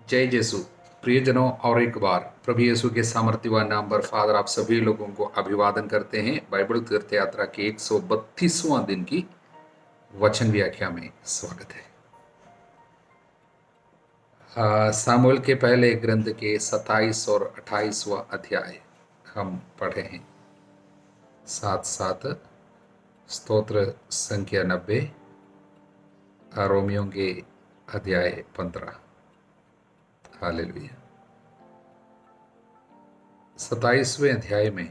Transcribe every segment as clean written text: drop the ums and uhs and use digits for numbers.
जय यीशु। प्रियजनों, और एक बार प्रभु यीशु के सामर्थ्यवान नाम पर फादर आप सभी लोगों को अभिवादन करते हैं। बाइबल तीर्थ यात्रा के 132वां दिन की वचन व्याख्या में स्वागत है। सामुएल के पहले ग्रंथ के 27 और 28वां अध्याय हम पढ़े हैं। साथ साथ स्तोत्र संख्या 90, रोमियों के अध्याय 15। हालेलुया। 27वें अध्याय में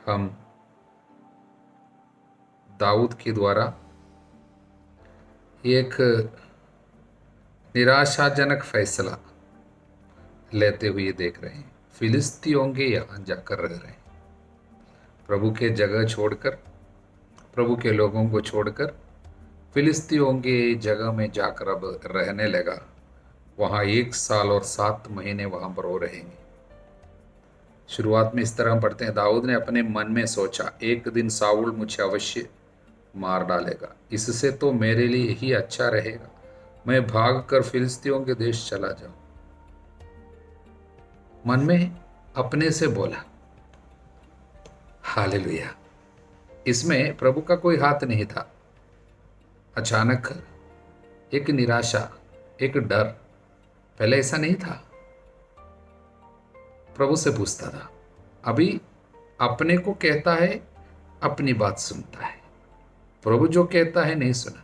हम दाऊद के द्वारा एक निराशाजनक फैसला लेते हुए देख रहे हैं। फिलिस्तीयों के यहाँ जाकर रह रहे हैं। प्रभु के जगह छोड़कर, प्रभु के लोगों को छोड़कर फिलिस्तीयों के जगह में जाकर अब रहने लगा। वहाँ 1 साल और 7 महीने वहाँ पर वो रहेंगे। शुरुआत में इस तरह पढ़ते हैं, दाऊद ने अपने मन में सोचा, एक दिन साउल मुझे अवश्य मार डालेगा, इससे तो मेरे लिए ही अच्छा रहेगा, मैं भागकर फिलिस्तीयों के देश चला जाऊं। मन में अपने से बोला। हालेलुया। इसमें प्रभु का कोई हाथ नहीं था। अचानक एक निराशा, एक डर, पहले ऐसा नहीं था। प्रभु से पूछता था। अभी अपने को कहता है, अपनी बात सुनता है। प्रभु जो कहता है नहीं सुना,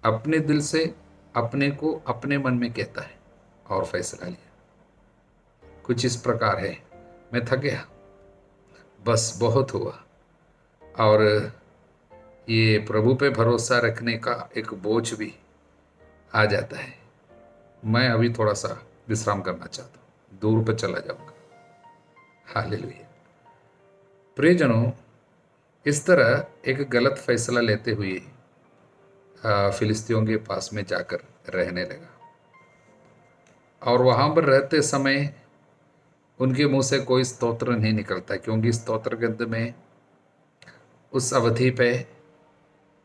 अपने दिल से अपने को अपने मन में कहता है और फैसला लिया। कुछ इस प्रकार है, मैं थक गया, बस बहुत हुआ, और ये प्रभु पे भरोसा रखने का एक बोझ भी आ जाता है। मैं अभी थोड़ा सा विश्राम करना चाहता हूँ, दूर पर चला जाऊंगा। हालेलुया। प्रियजनों, इस तरह एक गलत फैसला लेते हुए फिलिस्तीयों के पास में जाकर रहने लगा, और वहाँ पर रहते समय उनके मुंह से कोई स्तोत्र नहीं निकलता, क्योंकि स्तोत्र ग्रंथ में उस अवधि पे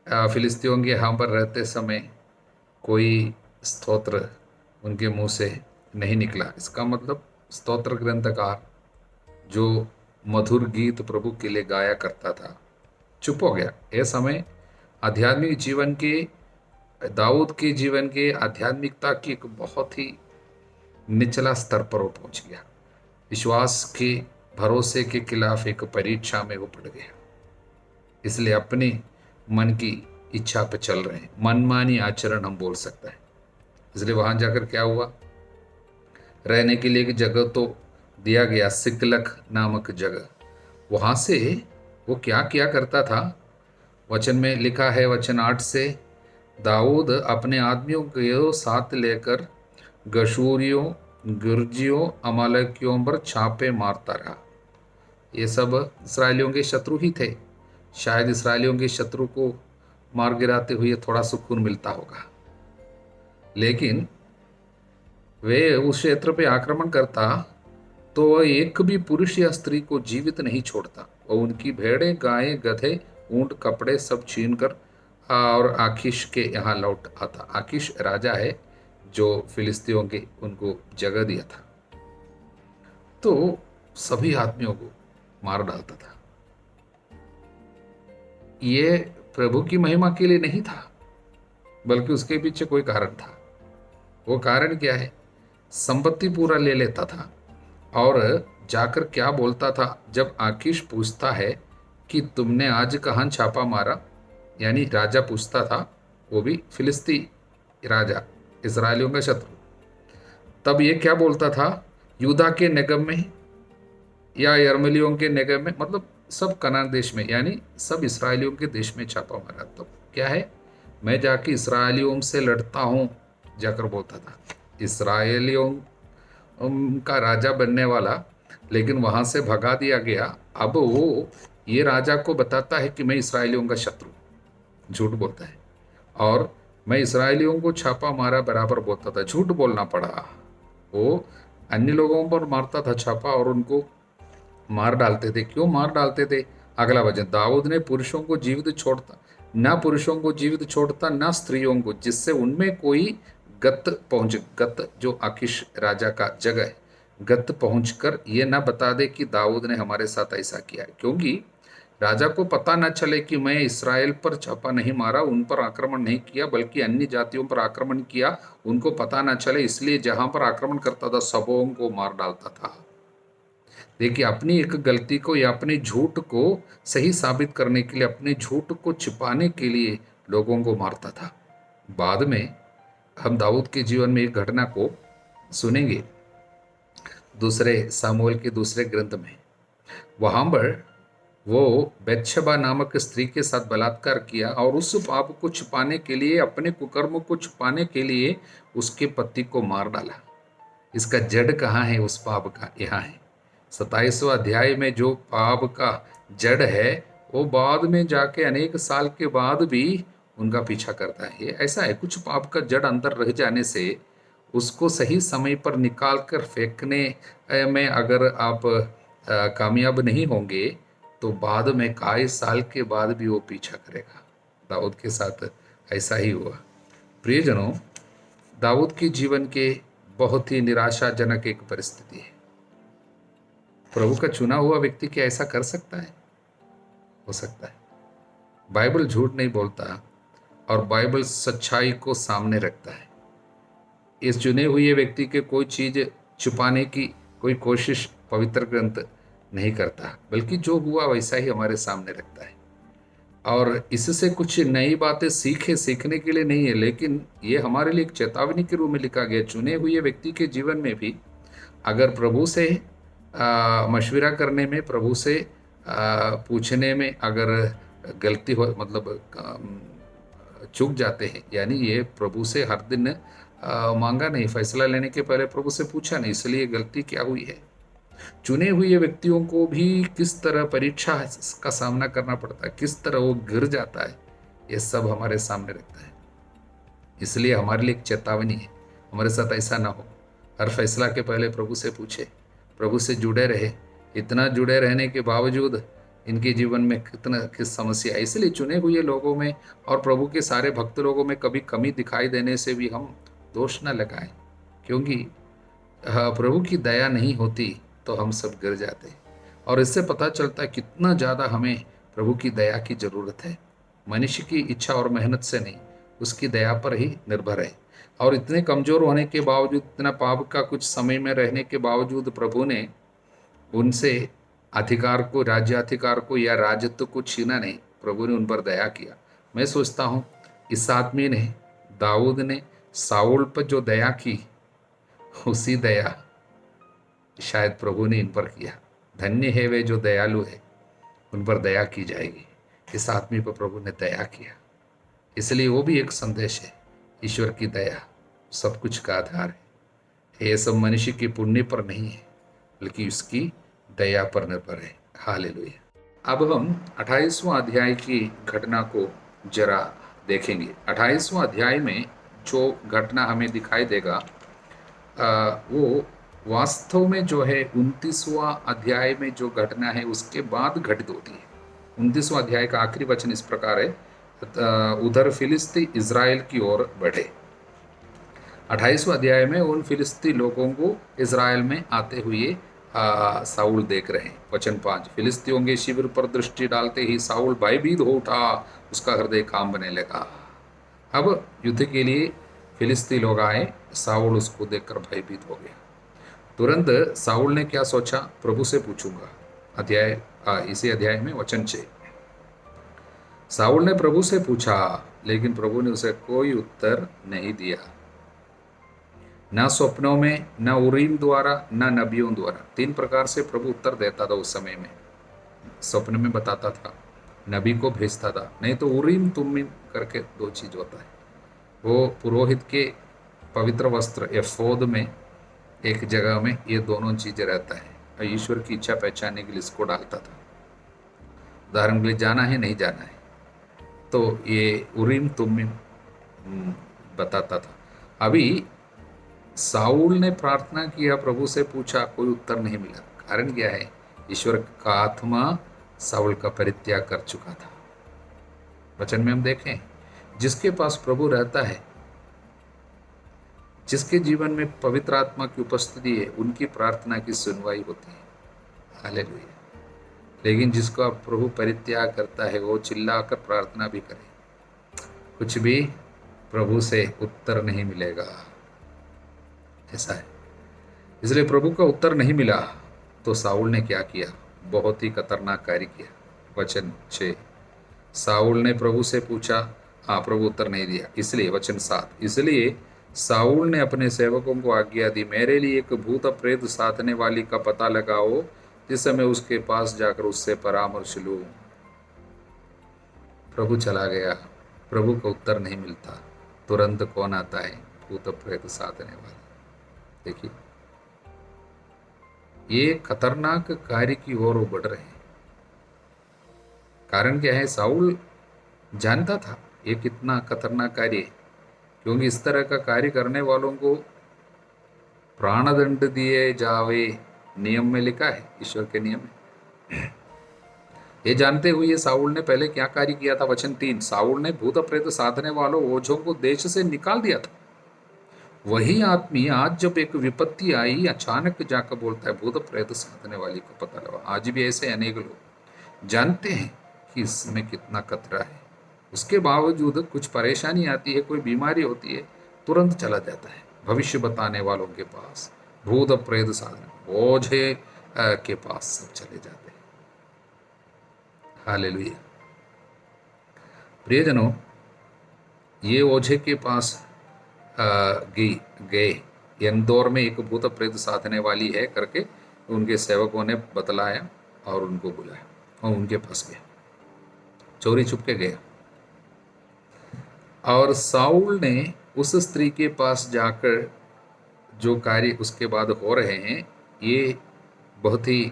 फिलिस्तीयों के यहाँ पर रहते समय कोई स्तोत्र उनके मुंह से नहीं निकला। इसका मतलब स्तोत्र ग्रंथकार जो मधुर गीत प्रभु के लिए गाया करता था, चुप हो गया। यह समय आध्यात्मिक जीवन के, दाऊद के जीवन के आध्यात्मिकता की एक बहुत ही निचला स्तर पर वो पहुंच गया। विश्वास के भरोसे के खिलाफ एक परीक्षा में वो पड़ गया। इसलिए अपने मन की इच्छा पे चल रहे हैं, मनमानी आचरण हम बोल सकते हैं। इसलिए वहां जाकर क्या हुआ, रहने के लिए एक जगह तो दिया गया, सिकलग नामक जगह। वहां से वो क्या क्या करता था, वचन में लिखा है, वचन 8 से, दाऊद अपने आदमियों को साथ लेकर गशूरियों, गिरजियों, अमालेकियों पर छापे मारता रहा। ये सब इसराइलियों के शत्रु ही थे। शायद इसराइलियों के शत्रु को मार गिराते हुए थोड़ा सुकून मिलता होगा, लेकिन वे उस क्षेत्र पे आक्रमण करता तो वह एक भी पुरुष या स्त्री को जीवित नहीं छोड़ता। वह उनकी भेड़ें, गायें, गधे, ऊंट, कपड़े सब छीन कर और आकीश के यहाँ लौट आता। आकीश राजा है जो फिलिस्तीयों के उनको जगह दिया था। तो सभी आदमियों को मार डालता था। ये प्रभु की महिमा के लिए नहीं था, बल्कि उसके पीछे कोई कारण था। वो कारण क्या है, संपत्ति पूरा ले लेता था और जाकर क्या बोलता था, जब आकीश पूछता है कि तुमने आज कहाँ छापा मारा, यानी राजा पूछता था, वो भी फिलिस्ती राजा, इस्राएलियों का शत्रु, तब ये क्या बोलता था, यूदा के नेगब में या यर्मलियों के नेगब में, मतलब सब कनान देश में, यानी सब इसराइलियों के देश में छापा मारा। तो क्या है, मैं जाके इसराइलियों से लड़ता हूँ, जाकर बोलता था। इसराइलियों का राजा बनने वाला, लेकिन वहाँ से भगा दिया गया। अब वो ये राजा को बताता है कि मैं इसराइलियों का शत्रु, झूठ बोलता है, और मैं इसराइलियों को छापा मारा बराबर बोलता था। झूठ बोलना पड़ा। वो अन्य लोगों पर मारता था छापा और उनको मार डालते थे। क्यों मार डालते थे? अगला वचन, दाऊद ने पुरुषों को जीवित छोड़ता, ना पुरुषों को जीवित छोड़ता, ना स्त्रियों को, जिससे उनमें कोई गत जो आकिश राजा का जगह है, गत पहुंचकर ये ना बता दे कि दाऊद ने हमारे साथ ऐसा किया है, क्योंकि राजा को पता न चले कि मैं इस्राएल पर छापा नहीं मारा, उन पर आक्रमण नहीं किया, बल्कि अन्य जातियों पर आक्रमण किया, उनको पता न चले, इसलिए जहां पर आक्रमण करता था सबों को मार डालता था। देखिए, अपनी एक गलती को या अपने झूठ को सही साबित करने के लिए, अपने झूठ को छिपाने के लिए लोगों को मारता था। बाद में हम दाऊद के जीवन में एक घटना को सुनेंगे दूसरे सामुएल के दूसरे ग्रंथ में। वहां पर वो बेतशबा नामक स्त्री के साथ बलात्कार किया और उस पाप को छुपाने के लिए, अपने कुकर्म को छुपाने के लिए उसके पति को मार डाला। इसका जड़ कहाँ है उस पाप का? यहाँ है 27वां अध्याय में। जो पाप का जड़ है वो बाद में जाके अनेक साल के बाद भी उनका पीछा करता है। ये ऐसा है, कुछ पाप का जड़ अंदर रह जाने से उसको सही समय पर निकाल कर फेंकने में अगर आप कामयाब नहीं होंगे तो बाद में कई साल के बाद भी वो पीछा करेगा। दाऊद के साथ ऐसा ही हुआ। प्रियजनों, दाऊद के जीवन के बहुत ही निराशाजनक एक परिस्थिति है। प्रभु का चुना हुआ व्यक्ति क्या ऐसा कर सकता है? हो सकता है। बाइबल झूठ नहीं बोलता और बाइबल सच्चाई को सामने रखता है। इस चुने हुए व्यक्ति के कोई चीज छुपाने की कोई कोशिश पवित्र ग्रंथ नहीं करता, बल्कि जो हुआ वैसा ही हमारे सामने रखता है। और इससे कुछ नई बातें सीखने के लिए नहीं है, लेकिन ये हमारे लिए एक चेतावनी के रूप में लिखा गया। चुने हुए व्यक्ति के जीवन में भी अगर प्रभु से मशविरा करने में, प्रभु से पूछने में अगर गलती हो, मतलब चूक जाते हैं, यानी ये प्रभु से हर दिन मांगा नहीं, फैसला लेने के पहले प्रभु से पूछा नहीं, इसलिए गलती क्या हुई है। चुने हुए व्यक्तियों को भी किस तरह परीक्षा का सामना करना पड़ता है, किस तरह वो गिर जाता है, ये सब हमारे सामने रखता है। इसलिए हमारे लिए एक चेतावनी है, हमारे साथ ऐसा ना हो। हर फैसला के पहले प्रभु से पूछे, प्रभु से जुड़े रहे। इतना जुड़े रहने के बावजूद इनके जीवन में किस समस्या है। इसलिए चुने हुए लोगों में और प्रभु के सारे भक्त लोगों में कभी कमी दिखाई देने से भी हम दोष न लगाएं, क्योंकि प्रभु की दया नहीं होती तो हम सब गिर जाते। और इससे पता चलता है कितना ज़्यादा हमें प्रभु की दया की ज़रूरत है। मनुष्य की इच्छा और मेहनत से नहीं, उसकी दया पर ही निर्भर है। और इतने कमज़ोर होने के बावजूद, इतना पाप का कुछ समय में रहने के बावजूद प्रभु ने उनसे अधिकार को, राज्याधिकार को या राजत्व को छीना नहीं, प्रभु ने उन पर दया किया। मैं सोचता हूँ इस आदमी ने, दाऊद ने साउल पर जो दया की, उसी दया शायद प्रभु ने इन पर किया। धन्य है वे जो दयालु है, उन पर दया की जाएगी। इस आदमी पर प्रभु ने दया किया, इसलिए वो भी एक संदेश है। ईश्वर की दया सब कुछ का आधार है। ये सब मनुष्य के पुण्य पर नहीं है, बल्कि उसकी दया पर निर्भर है। हालेलुया। अब हम 28वां अध्याय की घटना को जरा देखेंगे। 28वां अध्याय में जो घटना हमें दिखाई देगा वो वास्तव में जो है 29वां अध्याय में जो घटना है उसके बाद घटित होती है। 29वां अध्याय का आखिरी वचन इस प्रकार है, उधर फिलिस्ती इज़राइल की ओर बढ़े। 28वां अध्याय में उन फिलिस्ती लोगों को इज़राइल में आते हुए साउल देख रहे हैं। वचन 5, फिलिस्तियों के शिविर पर दृष्टि डालते ही साउल भयभीत हो उठा, उसका हृदय कांपने लगा। अब युद्ध के लिए फिलिस्ती लोग आए, साउल उसको देखकर भयभीत हो गया। तुरंत साउल ने क्या सोचा, प्रभु से पूछूंगा। इसी अध्याय में वचन 6, साउल ने प्रभु से पूछा, लेकिन प्रभु ने उसे कोई उत्तर नहीं दिया, न स्वप्नों में, न उरीम द्वारा, न नबियों द्वारा। 3 प्रकार से प्रभु उत्तर देता था उस समय में। स्वप्न में बताता था, नबी को भेजता था, नहीं तो उरीम तुमीम करके 2 चीज होता है। वो पुरोहित के पवित्र वस्त्र एफोद में एक जगह में ये दोनों चीजें रहता है, और ईश्वर की इच्छा पहचानने के लिए इसको डालता था। उदाहरण के लिए जाना है नहीं जाना है, तो ये उरीम तुमीम बताता था। अभी साउल ने प्रार्थना किया, प्रभु से पूछा, कोई उत्तर नहीं मिला। कारण क्या है? ईश्वर का आत्मा साउल का परित्याग कर चुका था। वचन में हम देखें, जिसके पास प्रभु रहता है जिसके जीवन में पवित्र आत्मा की उपस्थिति है उनकी प्रार्थना की सुनवाई होती है। हालेलुया। लेकिन जिसको आप प्रभु परित्याग करता है वो चिल्लाकर प्रार्थना भी करे, कुछ भी प्रभु से उत्तर नहीं मिलेगा। ऐसा है। इसलिए प्रभु का उत्तर नहीं मिला तो साउल ने क्या किया? बहुत ही खतरनाक कार्य किया। वचन 6, साउल ने प्रभु से पूछा, हाँ प्रभु उत्तर नहीं दिया, इसलिए वचन 7, इसलिए साउल ने अपने सेवकों को आज्ञा दी, मेरे लिए एक भूत प्रेत साधने वाली का पता लगाओ, जिससे मैं उसके पास जाकर उससे परामर्श लूं। प्रभु चला गया, प्रभु का उत्तर नहीं मिलता, तुरंत कौन आता है? भूत प्रेत साधने वाला। देखिए ये खतरनाक कार्य की ओर वो बढ़ रहे हैं। कारण क्या है? साउल जानता था ये कितना खतरनाक कार्य है, क्योंकि इस तरह का कार्य करने वालों को प्राणदंड दिए जावे, नियम में लिखा है, ईश्वर के नियम में। ये जानते हुए साउल ने पहले क्या कार्य किया था? वचन 3, साउल ने भूत प्रेत साधने वालों ओझों को देश से निकाल दिया था। वही आदमी आज जब एक विपत्ति आई अचानक जाकर बोलता है भूत प्रेत साधने वाली को पता लगा। आज भी ऐसे अनेक लोग जानते हैं कि इसमें कितना खतरा है, उसके बावजूद कुछ परेशानी आती है, कोई बीमारी होती है, तुरंत चला जाता है भविष्य बताने वालों के पास, भूत प्रेत साधने ओझे के पास सब चले जाते हैं। हालेलुया। प्रियजनों, ये ओझे के पास गए। इंदौर में एक भूत प्रेत साधने वाली है करके उनके सेवकों ने बतलाया और उनको बुलाया और उनके पास गया, चोरी छुप के गया। और साउल ने उस स्त्री के पास जाकर जो कार्य उसके बाद हो रहे हैं, ये बहुत ही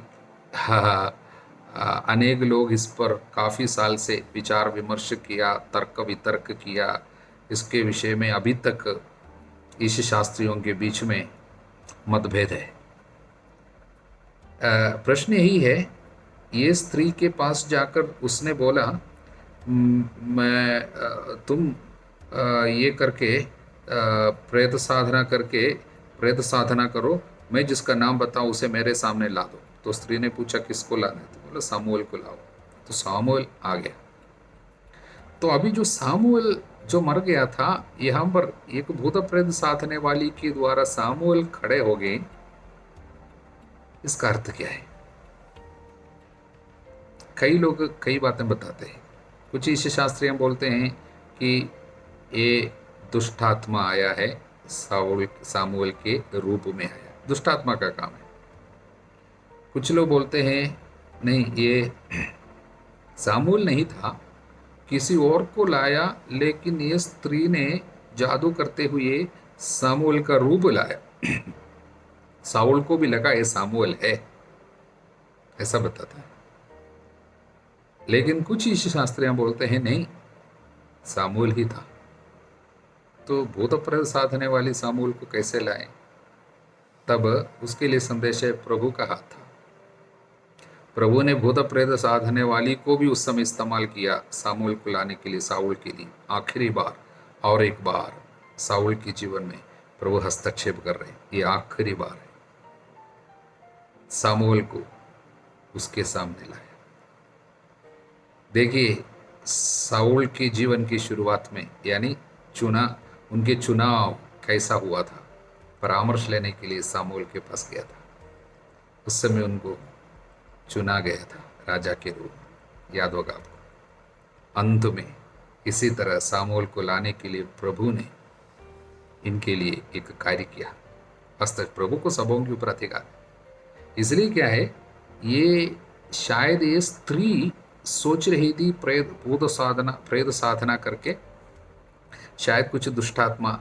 अनेक लोग इस पर काफ़ी साल से विचार विमर्श किया, तर्क वितर्क किया। इसके विषय में अभी तक ईश शास्त्रियों के बीच में मतभेद है। प्रश्न यही है, ये स्त्री के पास जाकर उसने बोला मैं तुम ये करके प्रेत साधना करो, मैं जिसका नाम बताऊं उसे मेरे सामने ला दो। तो स्त्री ने पूछा किसको लाना है? तो बोला सामुएल को लाओ। तो सामुएल आ गया। तो अभी जो सामुएल जो मर गया था, यहाँ पर एक भूत प्रेत साधने वाली के द्वारा सामुएल खड़े हो गए। इसका अर्थ क्या है? कई लोग कई बातें बताते हैं। कुछ ईश शास्त्री बोलते हैं कि ये दुष्ट आत्मा आया है, सामुएल के रूप में आया, दुष्ट आत्मा का काम है। कुछ लोग बोलते हैं नहीं, ये सामुएल नहीं था, किसी और को लाया, लेकिन ये स्त्री ने जादू करते हुए सामुएल का रूप लाया। साउल को भी लगा ये सामुएल है, ऐसा बताता है। लेकिन कुछ ईश शास्त्रियां बोलते हैं नहीं, सामुएल ही था। तो भूत प्रेत साधने वाली सामुएल को कैसे लाए? तब उसके लिए संदेश है प्रभु का हाथ था। प्रभु ने भूत प्रेत साधने वाली को भी उस समय इस्तेमाल किया सामुएल को लाने के लिए, साउल के लिए। आखिरी बार और एक बार साउल के जीवन में प्रभु हस्तक्षेप कर रहे हैं। ये आखिरी बार है। सामुएल को उसके सामने लाया। देखिए साउल के जीवन की शुरुआत में, यानी उनके चुनाव कैसा हुआ था। परामर्श लेने के लिए सामुएल के पास गया था, उस समय उनको चुना गया था राजा के रूप में, याद होगा आपको। अंत में इसी तरह सामुएल को लाने के लिए प्रभु ने इनके लिए एक कार्य किया। हस्तक प्रभु को सबों के ऊपर अधिकार। इसलिए क्या है, ये शायद ये स्त्री सोच रही थी प्रेत साधना करके शायद कुछ दुष्टात्मा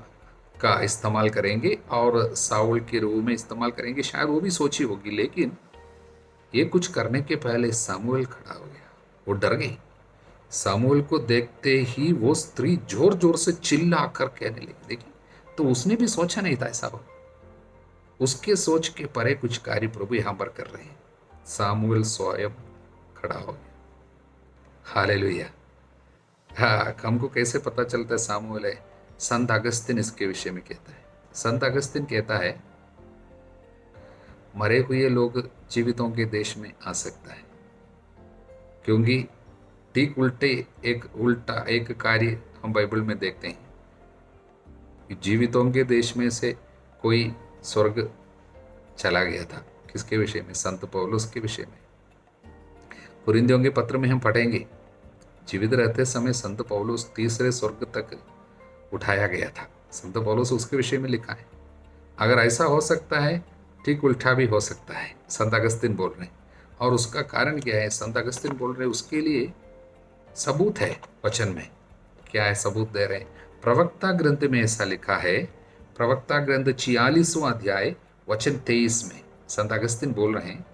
का इस्तेमाल करेंगे और साउल के रूप में इस्तेमाल करेंगे, शायद वो भी सोची होगी। लेकिन ये कुछ करने के पहले सामुएल खड़ा हो गया, वो डर गई। सामुएल को देखते ही वो स्त्री जोर जोर से चिल्ला कर कहने लगी। देखिए, तो उसने भी सोचा नहीं था ऐसा हो। उसके सोच के परे कुछ कार्य प्रभु यहां पर कर रहे हैं। सामुएल स्वयं खड़ा हो गया। हालेलुया। हाँ, हमको कैसे पता चलता है सामुएल है? संत अगस्तिन इसके विषय में कहता है, संत अगस्तिन कहता है मरे हुए लोग जीवितों के देश में आ सकता है, क्योंकि ठीक उल्टा एक कार्य हम बाइबल में देखते हैं कि जीवितों के देश में से कोई स्वर्ग चला गया था। किसके विषय में? संत पौलुस के विषय में। कुरिन्थियों के पत्र में हम पढ़ेंगे जीवित रहते समय संत पौलुस तीसरे स्वर्ग तक उठाया गया था। संत पौलुस उसके विषय में लिखा है। अगर ऐसा हो सकता है, ठीक उल्टा भी हो सकता है, संत अगस्तिन बोल रहे हैं। और उसका कारण क्या है? संत अगस्तिन बोल रहे हैं उसके लिए सबूत है वचन में। क्या है सबूत दे रहे हैं? प्रवक्ता ग्रंथ में ऐसा लिखा है, प्रवक्ता ग्रंथ 46वां अध्याय वचन 23 में संत अगस्तिन बोल रहे हैं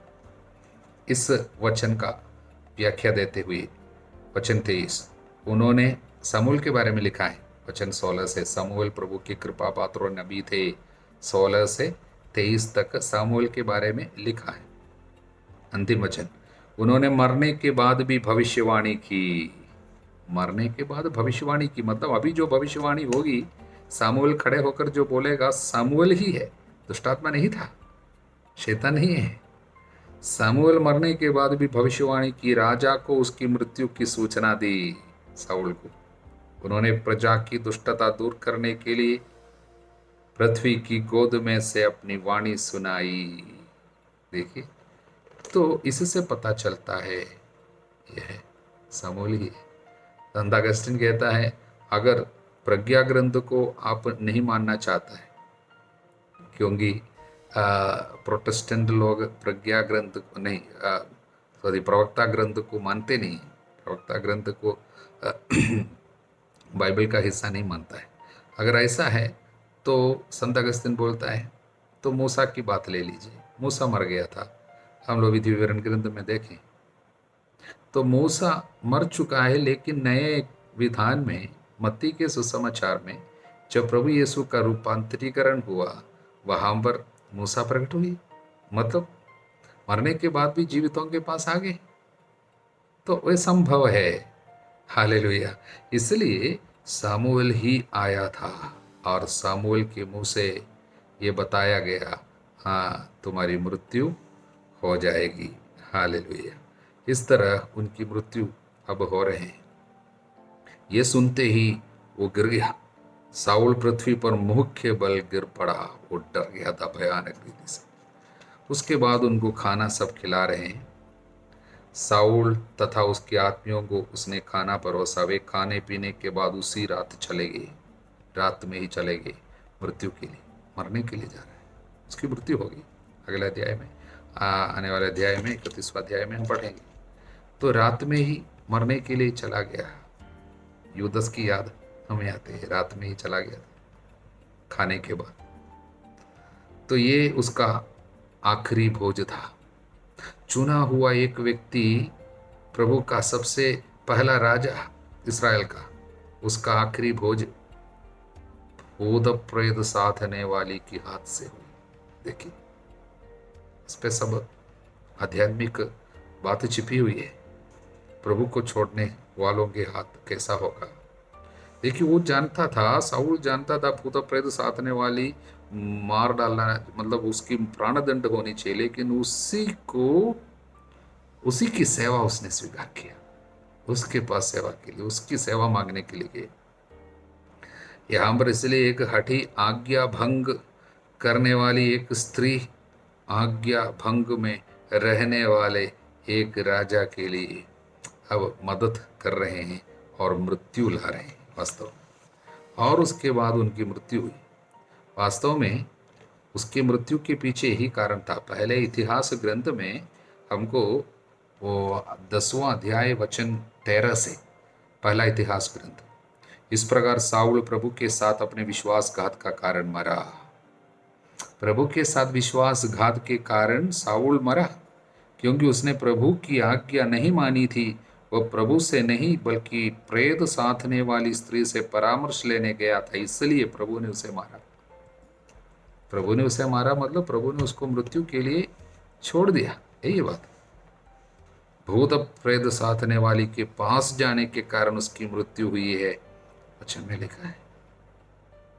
इस वचन का व्याख्या देते हुए। वचन 23 उन्होंने समूएल के बारे में लिखा है। वचन 16 से समूएल प्रभु की कृपा पात्र और नबी थे। 16 से 23 तक समूएल के बारे में लिखा है। अंतिम वचन, उन्होंने मरने के बाद भी भविष्यवाणी की। मरने के बाद भविष्यवाणी की मतलब अभी जो भविष्यवाणी होगी, सामुएल खड़े होकर जो बोलेगा सामुएल ही है, दुष्टात्मा नहीं था, शैतान नहीं है। सामुएल मरने के बाद भी भविष्यवाणी की, राजा को उसकी मृत्यु की सूचना दी साउल को। उन्होंने प्रजा की दुष्टता दूर करने के लिए पृथ्वी की गोद में से अपनी वाणी सुनाई। देखिए, तो इससे पता चलता है यह सामुएल ही है। संत अगस्तिन कहता है अगर प्रज्ञा ग्रंथ को आप नहीं मानना चाहता है, क्योंकि प्रोटेस्टेंट लोग प्रज्ञा ग्रंथ को नहीं, प्रवक्ता ग्रंथ को मानते नहीं, प्रवक्ता ग्रंथ को बाइबल का हिस्सा नहीं मानता है। अगर ऐसा है तो संत अगस्तिन बोलता है तो मूसा की बात ले लीजिए। मूसा मर गया था, हम लोग विधि विवरण ग्रंथ में देखें तो मूसा मर चुका है, लेकिन नए विधान में मत्ती के सुसमाचार में जब प्रभु यीशु का रूपांतरीकरण हुआ वहां पर मूसा प्रकट हुई। मतलब मरने के बाद भी जीवितों के पास आ गए, तो वह संभव है। हालेलुया। इसलिए सामुएल ही आया था और सामुएल के मुंह से ये बताया गया, हाँ तुम्हारी मृत्यु हो जाएगी। हालेलुया। इस तरह उनकी मृत्यु अब हो रहे हैं। ये सुनते ही वो गिर गया। साउल पृथ्वी पर मुंह के बल गिर पड़ा, वो डर गया था भयानक रीति से। उसके बाद उनको खाना सब खिला रहे हैं। साउल तथा उसके आदमियों को उसने खाना परोसा। वे खाने पीने के बाद उसी रात चले गए, रात में ही चले गए मृत्यु के लिए, मरने के लिए जा रहे हैं। उसकी मृत्यु होगी अगले अध्याय में, आने वाले अध्याय में 31वां अध्याय में हम पढ़ेंगे। तो रात में ही मरने के लिए चला गया। यूदस की याद हमें आती है, रात में ही चला गया खाने के बाद। तो ये उसका आखिरी भोज था। चुना हुआ एक व्यक्ति, प्रभु का सबसे पहला राजा इस्राएल का, उसका आखिरी भोज भूत प्रेत साधने वाली की हाथ से हुई। देखिए, इस पे सब आध्यात्मिक बात छिपी हुई है। प्रभु को छोड़ने वालों के हाथ कैसा होगा। देखिए, वो जानता था, साउल जानता था भूत प्रेत साधने वाली मार डालना, मतलब उसकी प्राणदंड होनी चाहिए, लेकिन उसी की सेवा उसने स्वीकार किया। उसके पास सेवा के लिए, उसकी सेवा मांगने के लिए गए। यहाँ पर इसलिए एक हठी आज्ञा भंग करने वाली एक स्त्री, आज्ञा भंग में रहने वाले एक राजा के लिए अब मदद कर रहे हैं और मृत्यु ला रहे हैं वास्तव में। और उसके बाद उनकी मृत्यु हुई। वास्तव में उसकी मृत्यु के पीछे ही कारण था। पहले इतिहास ग्रंथ में हमको वो 10वां अध्याय वचन 13 से, पहला इतिहास ग्रंथ, इस प्रकार साउल प्रभु के साथ अपने विश्वासघात का कारण मरा। प्रभु के साथ विश्वासघात के कारण साउल मरा, क्योंकि उसने प्रभु की आज्ञा नहीं मानी थी। वह प्रभु से नहीं बल्कि प्रेत साधने वाली स्त्री से परामर्श लेने गया था, इसलिए प्रभु ने उसे मारा। प्रभु ने उसे मारा मतलब प्रभु ने उसको मृत्यु के लिए छोड़ दिया। यही बात, भूत प्रेत साधने वाली के पास जाने के कारण उसकी मृत्यु हुई है, वचन में लिखा है।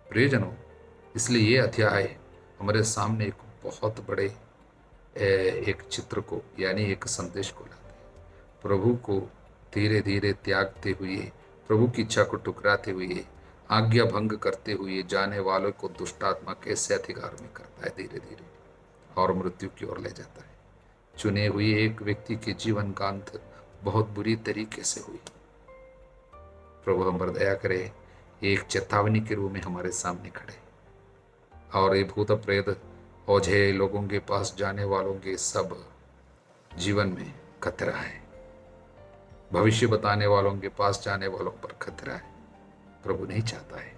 प्रियजनों, इसलिए ये अध्याय हमारे सामने एक बहुत बड़े एक चित्र को यानी एक संदेश को लाते हैं। प्रभु को धीरे धीरे त्यागते हुए, प्रभु की इच्छा को टुकराते हुए, आज्ञा भंग करते हुए जाने वालों को दुष्टात्मा कैसे अधिकार में करता है धीरे धीरे और मृत्यु की ओर ले जाता है। चुने हुए एक व्यक्ति के जीवन का अंत बहुत बुरी तरीके से हुई। प्रभु हम पर दया करे, एक चेतावनी के रूप में हमारे सामने खड़े और ये भूत प्रेत ओझे लोगों के पास जाने वालों के सब जीवन में खतरा है। भविष्य बताने वालों के पास जाने वालों पर खतरा है। प्रभु नहीं चाहता है।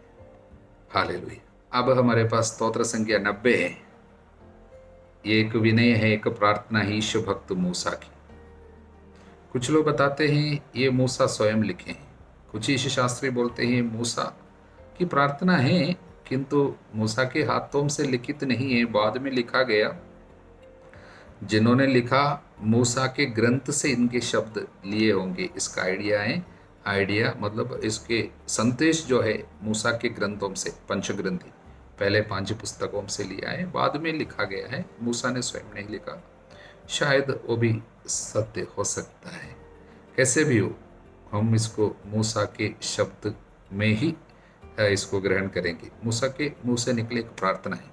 हालेलुया। अब हमारे पास स्तोत्र संख्या 90 है। ये एक विनय है, एक प्रार्थना है ईश भक्त मूसा की। कुछ लोग बताते हैं ये मूसा स्वयं लिखे हैं, कुछ ईश शास्त्री बोलते हैं मूसा की प्रार्थना है, किंतु मूसा के हाथों से लिखित नहीं है, बाद में लिखा गया। जिन्होंने लिखा मूसा के ग्रंथ से इनके शब्द लिए होंगे, इसका आइडिया मतलब इसके संदेश जो है मूसा के ग्रंथों से, पंचग्रंथी पहले 5 पुस्तकों से लिया है, बाद में लिखा गया है। मूसा ने स्वयं नहीं लिखा, शायद वो भी सत्य हो सकता है। कैसे भी हो, हम इसको मूसा के शब्द में ही इसको ग्रहण करेंगे। मूसा के मुंह से निकले एक प्रार्थना है।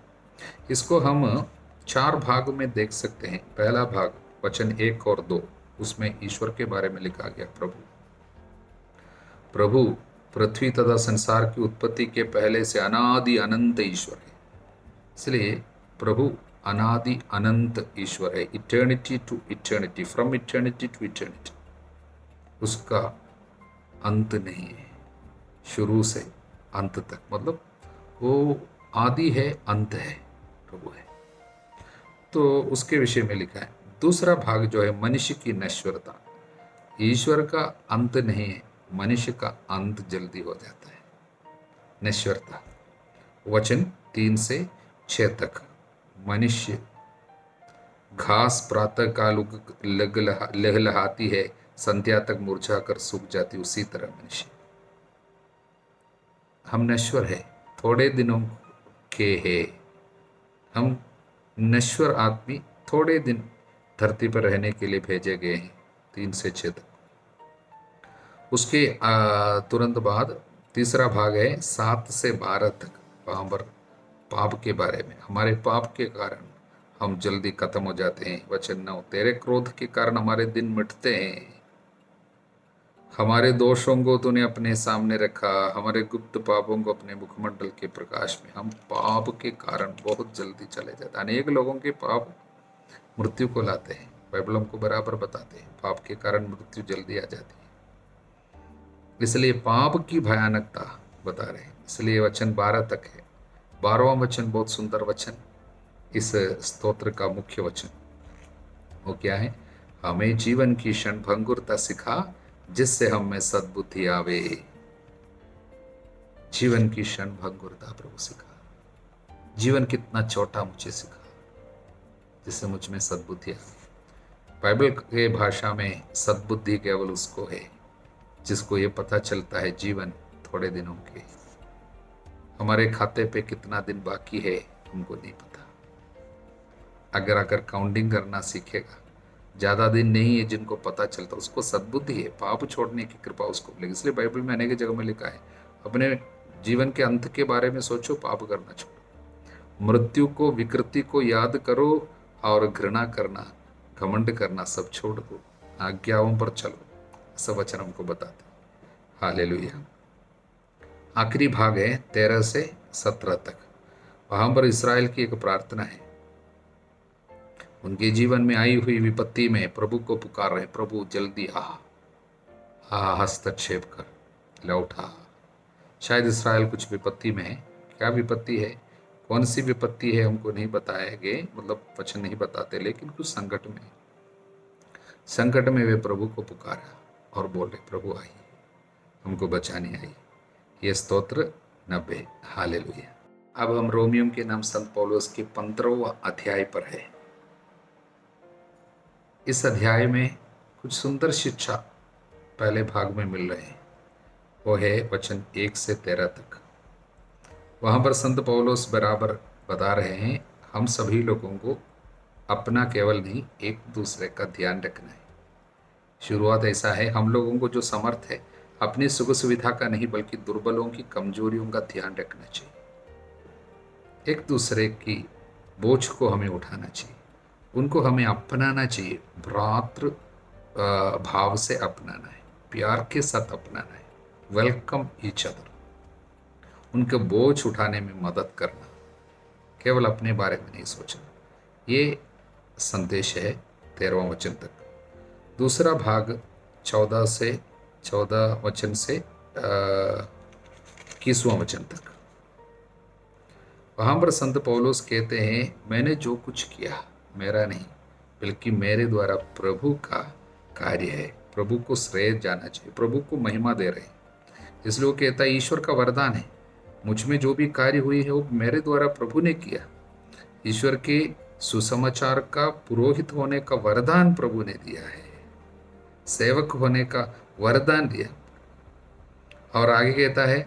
इसको हम 4 भाग में देख सकते हैं। पहला भाग वचन 1 और 2, उसमें ईश्वर के बारे में लिखा गया। प्रभु पृथ्वी तथा संसार की उत्पत्ति के पहले से अनादि अनंत ईश्वर है। इसलिए प्रभु अनादि अनंत ईश्वर है, eternity to eternity, from eternity to eternity. उसका अंत नहीं है, शुरू से अंत तक, मतलब वो आदि है, अंत है, प्रभु है। तो उसके विषय में लिखा है। दूसरा भाग जो है मनुष्य की नश्वरता। ईश्वर का अंत नहीं है, मनुष्य का अंत जल्दी हो जाता है। नश्वरता वचन 3 से 6 तक। मनुष्य घास प्रातः काल लहलहाती है, संध्या तक मुरझा कर सूख जाती, उसी तरह मनुष्य। हम नश्वर है, थोड़े दिनों के है। हम नश्वर आदमी थोड़े दिन धरती पर रहने के लिए भेजे गए हैं, 3 से 6 तक। उसके तुरंत बाद तीसरा भाग है 7 से 12 तक। वहाँ पर पाप के बारे में, हमारे पाप के कारण हम जल्दी खत्म हो जाते हैं। वचन 9, तेरे क्रोध के कारण हमारे दिन मिटते हैं, हमारे दोषों को तूने अपने सामने रखा, हमारे गुप्त पापों को अपने मुखमंडल के प्रकाश में। हम पाप के कारण बहुत जल्दी चले जाते हैं। अनेक लोगों के पाप मृत्यु को लाते हैं, बाइबल हमको बराबर बताते हैं पाप के कारण मृत्यु जल्दी आ जाती है। इसलिए पाप की भयानकता बता रहे हैं। इसलिए वचन 12 तक है। 12वां वचन बहुत सुंदर वचन, इस स्तोत्र का मुख्य वचन वो क्या है? हमें जीवन की क्षणभंगुरता सिखा, जिससे हम में सद्बुद्धि आवे। जीवन की क्षणभंगुरता प्रभु सिखा। जीवन कितना छोटा मुझे सिखा, जिससे मुझ में सद्बुद्धि आवे। बाइबल के भाषा में सद्बुद्धि केवल उसको है जिसको ये पता चलता है जीवन थोड़े दिनों के। हमारे खाते पे कितना दिन बाकी है हमको नहीं पता। अगर काउंटिंग करना सीखेगा, ज्यादा दिन नहीं है जिनको पता चलता, उसको सद्बुद्धि है, पाप छोड़ने की कृपा उसको मिलेगी। इसलिए बाइबल में अनेक जगह में लिखा है, अपने जीवन के अंत के बारे में सोचो, पाप करना छोड़ो, मृत्यु को, विकृति को याद करो और घृणा करना, घमंड करना सब छोड़ दो, आज्ञाओं पर चलो। सब वचन हमको बताते। हालेलुया। आखिरी भाग है 13 से 17 तक। वहां पर इस्राएल की एक प्रार्थना है। उनके जीवन में आई हुई विपत्ति में प्रभु को पुकार रहे, प्रभु जल्दी आ हस्तक्षेप कर, लौटा। शायद इस्राएल कुछ विपत्ति में है। क्या विपत्ति है, कौन सी विपत्ति है हमको नहीं बताए गए, मतलब वचन नहीं बताते, लेकिन कुछ संकट में वे प्रभु को पुकारा और बोले, प्रभु आई, हमको बचाने आई। ये स्तोत्र 90। हालेलुया। अब हम रोमियो के नाम संत पौलुस के 15वां अध्याय पर है। इस अध्याय में कुछ सुंदर शिक्षा पहले भाग में मिल रहे हैं। वो है वचन 1 से 13 तक। वहाँ पर संत पौलुस बराबर बता रहे हैं, हम सभी लोगों को अपना केवल नहीं, एक दूसरे का ध्यान रखना है। शुरुआत ऐसा है, हम लोगों को जो समर्थ है अपनी सुख सुविधा का नहीं बल्कि दुर्बलों की कमजोरियों का ध्यान रखना चाहिए। एक दूसरे की बोझ को हमें उठाना चाहिए, उनको हमें अपनाना चाहिए, भ्रातृ भाव से अपनाना है, प्यार के साथ अपनाना है, वेलकम ईच अदर, उनके बोझ उठाने में मदद करना, केवल अपने बारे में नहीं सोचना। ये संदेश है 13वां वचन तक। दूसरा भाग 14 वचन से 21वां वचन तक। वहाँ पर संत पौलुस कहते हैं, मैंने जो कुछ किया मेरा नहीं बल्कि मेरे द्वारा प्रभु का कार्य है। प्रभु को श्रेय जाना चाहिए, प्रभु को महिमा दे रहे हैं। इसलिए वो कहता है ईश्वर का वरदान है, मुझ में जो भी कार्य हुई है वो मेरे द्वारा प्रभु ने किया। ईश्वर के सुसमाचार का पुरोहित होने का वरदान प्रभु ने दिया है, सेवक होने का वरदान दिया। और आगे कहता है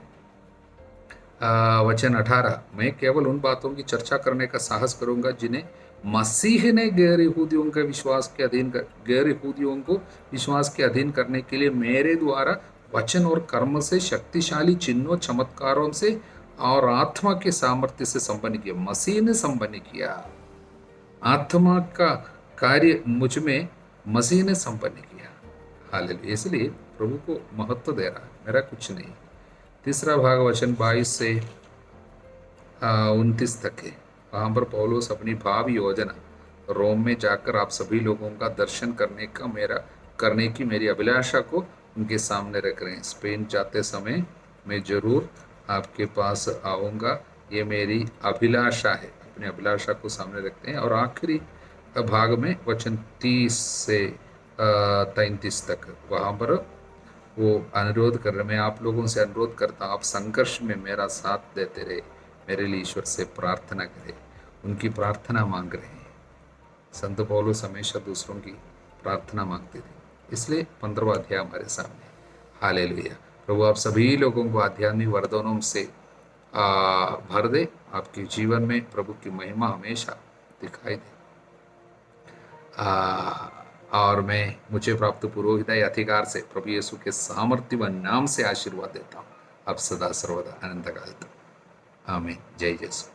वचन 18, मैं केवल उन बातों की चर्चा करने का साहस करूंगा जिन्हें मसीह ने गैर यहूदियों के विश्वास के अधीन गैर यहूदियों को विश्वास के अधीन करने के लिए मेरे द्वारा वचन और कर्म से, शक्तिशाली चिन्हों चमत्कारों से और आत्मा के सामर्थ्य से संपन्न किया। मसीह ने संपन्न किया, आत्मा का कार्य मुझ में मसीह ने संपन्न किया। हालेलुया। इसलिए प्रभु को महत्व दे रहा है, मेरा कुछ नहीं। तीसरा भाग वचन 22 से 29 तक है। वहाँ पर पौलुस अपनी भावी योजना, रोम में जाकर आप सभी लोगों का दर्शन करने की मेरी अभिलाषा को उनके सामने रख रहे हैं। स्पेन जाते समय मैं जरूर आपके पास आऊँगा, ये मेरी अभिलाषा है। अपनी अभिलाषा को सामने रखते हैं। और आखिरी भाग में वचन 30 से 33 तक, वहाँ पर वो अनुरोध कर रहे, मैं आप लोगों से अनुरोध करता हूँ आप संघर्ष में मेरा साथ देते रहे, मेरे लिए ईश्वर से प्रार्थना करें। उनकी प्रार्थना मांग रहे हैं। संत पौलुस हमेशा दूसरों की प्रार्थना मांगते थे, इसलिए 15वां अध्याय हमारे सामने। हालेलुया। प्रभु आप सभी लोगों को आध्यात्मिक वरदानों से भर दे, आपके जीवन में प्रभु की महिमा हमेशा दिखाई दे। और मैं मुझे प्राप्त पुरोहित अधिकार से प्रभु यीशु के सामर्थ्य व नाम से आशीर्वाद देता हूँ, अब सदा सर्वदा अनंत काल तक। आमीन। जय यीशु।